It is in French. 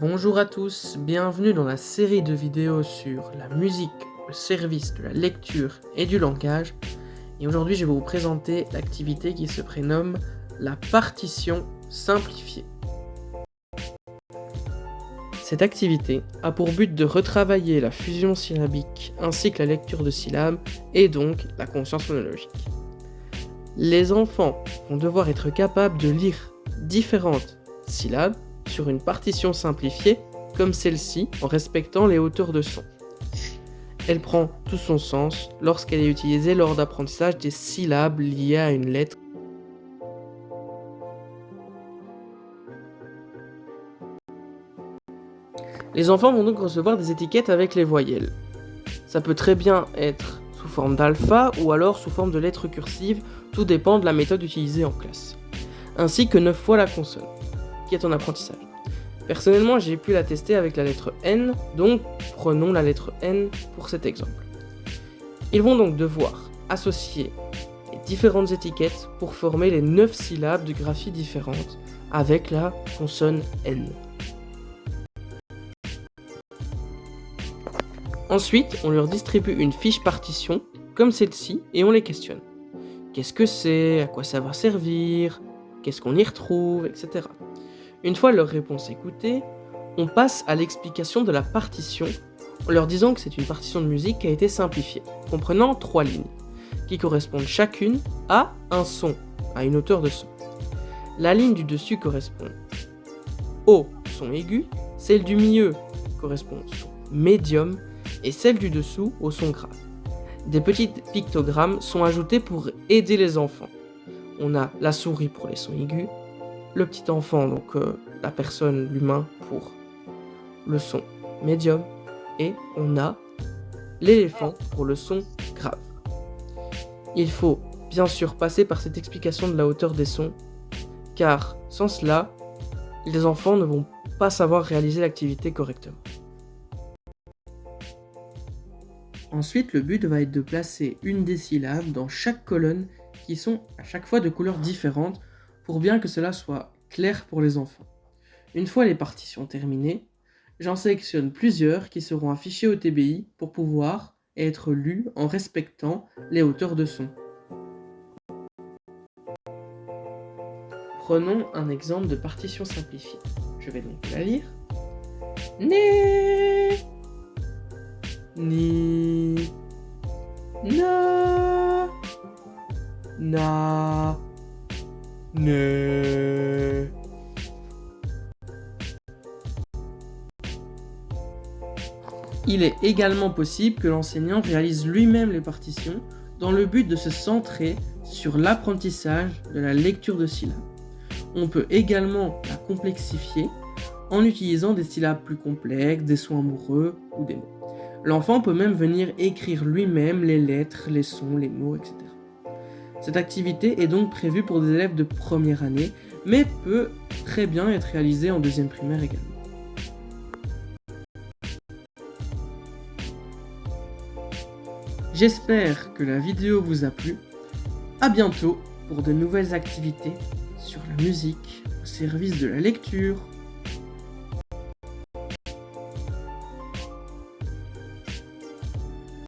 Bonjour à tous, bienvenue dans la série de vidéos sur la musique au service de la lecture et du langage. Et aujourd'hui, je vais vous présenter l'activité qui se prénomme la partition simplifiée. Cette activité a pour but de retravailler la fusion syllabique ainsi que la lecture de syllabes et donc la conscience phonologique. Les enfants vont devoir être capables de lire différentes syllabes sur une partition simplifiée comme celle-ci en respectant les hauteurs de son. Elle prend tout son sens lorsqu'elle est utilisée lors d'apprentissage des syllabes liées à une lettre. Les enfants vont donc recevoir des étiquettes avec les voyelles. Ça peut très bien être sous forme d'alpha ou alors sous forme de lettres cursives, tout dépend de la méthode utilisée en classe. Ainsi que 9 fois la consonne, qui est en apprentissage. Personnellement, j'ai pu la tester avec la lettre N, donc prenons la lettre N pour cet exemple. Ils vont donc devoir associer les différentes étiquettes pour former les 9 syllabes de graphie différentes avec la consonne N. Ensuite, on leur distribue une fiche partition, comme celle-ci, et on les questionne. Qu'est-ce que c'est? À quoi ça va servir? Qu'est-ce qu'on y retrouve? Etc. Une fois leur réponse écoutée, on passe à l'explication de la partition en leur disant que c'est une partition de musique qui a été simplifiée, comprenant 3 lignes, qui correspondent chacune à un son, à une hauteur de son. La ligne du dessus correspond au son aigu, celle du milieu correspond au son médium, et celle du dessous au son grave. Des petits pictogrammes sont ajoutés pour aider les enfants. On a la souris pour les sons aigus, le petit enfant, donc la personne, l'humain, pour le son médium, et on a l'éléphant pour le son grave. Il faut bien sûr passer par cette explication de la hauteur des sons, car sans cela, les enfants ne vont pas savoir réaliser l'activité correctement. Ensuite, le but va être de placer une des syllabes dans chaque colonne qui sont à chaque fois de couleurs différentes pour bien que cela soit clair pour les enfants. Une fois les partitions terminées, j'en sélectionne plusieurs qui seront affichées au TBI pour pouvoir être lues en respectant les hauteurs de son. Prenons un exemple de partition simplifiée. Je vais donc la lire. Né, ni, na, na, ne. Il est également possible que l'enseignant réalise lui-même les partitions dans le but de se centrer sur l'apprentissage de la lecture de syllabes. On peut également la complexifier en utilisant des syllabes plus complexes, des sons amoureux ou des mots. L'enfant peut même venir écrire lui-même les lettres, les sons, les mots, etc. Cette activité est donc prévue pour des élèves de première année, mais peut très bien être réalisée en deuxième primaire également. J'espère que la vidéo vous a plu. À bientôt pour de nouvelles activités sur la musique au service de la lecture.